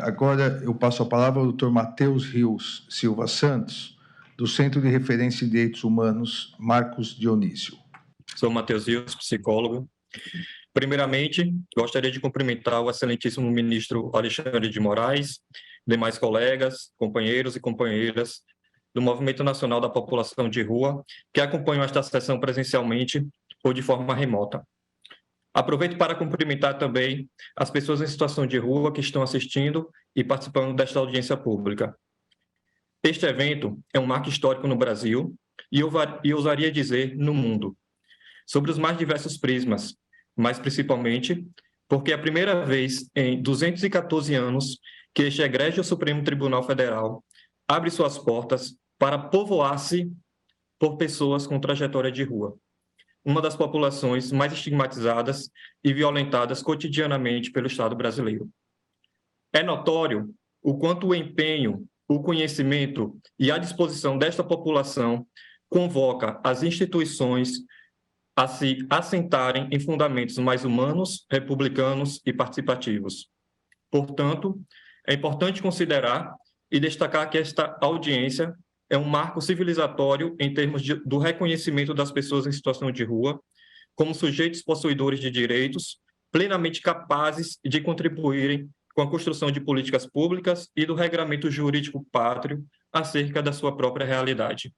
Agora eu passo a palavra ao Dr. Matheus Rios Silva Santos, do Centro de Referência em Direitos Humanos Marcos Dionísio. Sou Matheus Rios, psicólogo. Primeiramente, gostaria de cumprimentar o excelentíssimo ministro Alexandre de Moraes, demais colegas, companheiros e companheiras do Movimento Nacional da População de Rua, que acompanham esta sessão presencialmente ou de forma remota. Aproveito para cumprimentar também as pessoas em situação de rua que estão assistindo e participando desta audiência pública. Este evento é um marco histórico no Brasil e ousaria dizer no mundo, sobre os mais diversos prismas, mas principalmente porque é a primeira vez em 214 anos que este egrégio Supremo Tribunal Federal abre suas portas para povoar-se por pessoas com trajetória de rua, uma das populações mais estigmatizadas e violentadas cotidianamente pelo Estado brasileiro. É notório o quanto o empenho, o conhecimento e a disposição desta população convoca as instituições a se assentarem em fundamentos mais humanos, republicanos e participativos. Portanto, é importante considerar e destacar que esta audiência é um marco civilizatório em termos do reconhecimento das pessoas em situação de rua como sujeitos possuidores de direitos, plenamente capazes de contribuírem com a construção de políticas públicas e do regramento jurídico pátrio acerca da sua própria realidade.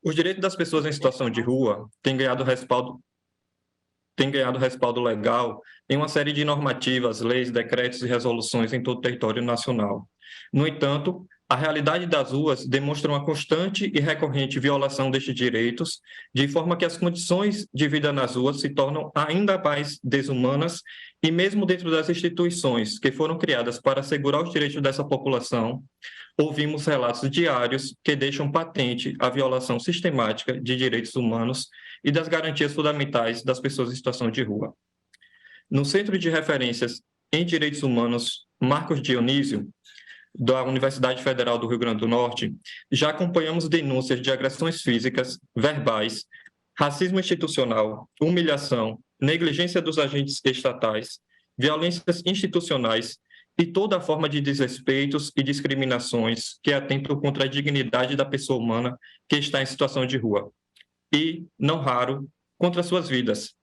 Os direitos das pessoas em situação de rua têm ganhado respaldo legal em uma série de normativas, leis, decretos e resoluções em todo o território nacional. No entanto, a realidade das ruas demonstra uma constante e recorrente violação destes direitos, de forma que as condições de vida nas ruas se tornam ainda mais desumanas e mesmo dentro das instituições que foram criadas para assegurar os direitos dessa população, ouvimos relatos diários que deixam patente a violação sistemática de direitos humanos e das garantias fundamentais das pessoas em situação de rua. No Centro de Referências em Direitos Humanos Marcos Dionísio, da Universidade Federal do Rio Grande do Norte, já acompanhamos denúncias de agressões físicas, verbais, racismo institucional, humilhação, negligência dos agentes estatais, violências institucionais e toda forma de desrespeitos e discriminações que atentam contra a dignidade da pessoa humana que está em situação de rua. E, não raro, contra suas vidas.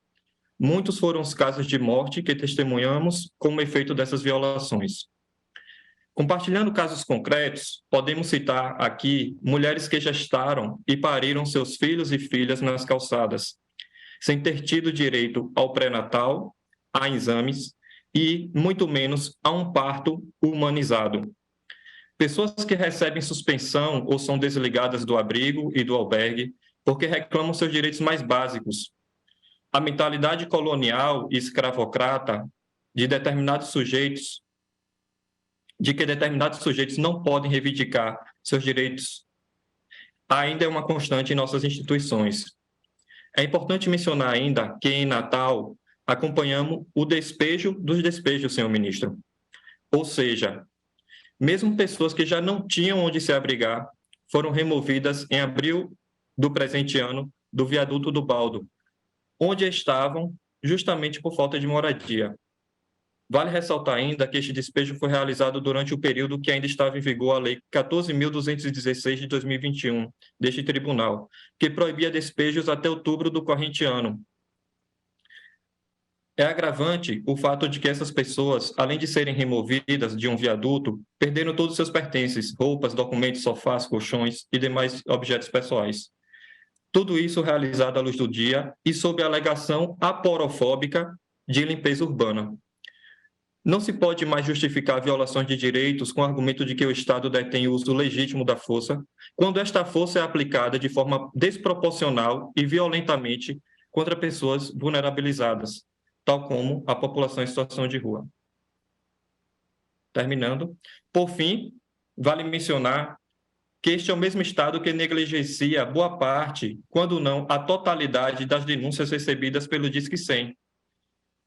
Muitos foram os casos de morte que testemunhamos como efeito dessas violações. Compartilhando casos concretos, podemos citar aqui mulheres que gestaram e pariram seus filhos e filhas nas calçadas, sem ter tido direito ao pré-natal, a exames e, muito menos, a um parto humanizado. Pessoas que recebem suspensão ou são desligadas do abrigo e do albergue porque reclamam seus direitos mais básicos. A mentalidade colonial e escravocrata de que determinados sujeitos não podem reivindicar seus direitos ainda é uma constante em nossas instituições. É importante mencionar ainda que, em Natal, acompanhamos o despejo dos despejos, senhor ministro. Ou seja, mesmo pessoas que já não tinham onde se abrigar foram removidas em abril do presente ano do viaduto do Baldo, onde estavam justamente por falta de moradia. Vale ressaltar ainda que este despejo foi realizado durante o período que ainda estava em vigor a Lei 14.216 de 2021 deste tribunal, que proibia despejos até outubro do corrente ano. É agravante o fato de que essas pessoas, além de serem removidas de um viaduto, perderam todos os seus pertences, roupas, documentos, sofás, colchões e demais objetos pessoais. Tudo isso realizado à luz do dia e sob a alegação aporofóbica de limpeza urbana. Não se pode mais justificar violações de direitos com o argumento de que o Estado detém o uso legítimo da força, quando esta força é aplicada de forma desproporcional e violentamente contra pessoas vulnerabilizadas, tal como a população em situação de rua. Terminando, por fim, vale mencionar que este é o mesmo Estado que negligencia boa parte, quando não a totalidade, das denúncias recebidas pelo Disque 100.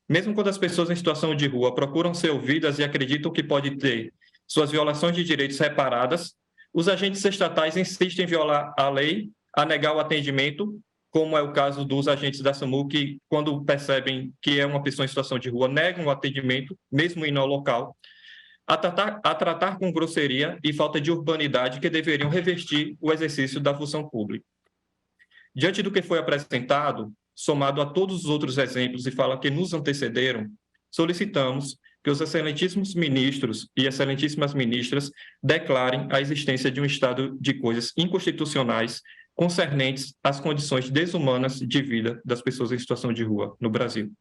Mesmo quando as pessoas em situação de rua procuram ser ouvidas e acreditam que pode ter suas violações de direitos reparadas, os agentes estatais insistem em violar a lei, a negar o atendimento como é o caso dos agentes da SAMU, que, quando percebem que é uma pessoa em situação de rua, negam o atendimento, mesmo indo ao local, a tratar com grosseria e falta de urbanidade que deveriam revestir o exercício da função pública. Diante do que foi apresentado, somado a todos os outros exemplos e fala que nos antecederam, solicitamos que os excelentíssimos ministros e excelentíssimas ministras declarem a existência de um estado de coisas inconstitucionais concernentes às condições desumanas de vida das pessoas em situação de rua no Brasil.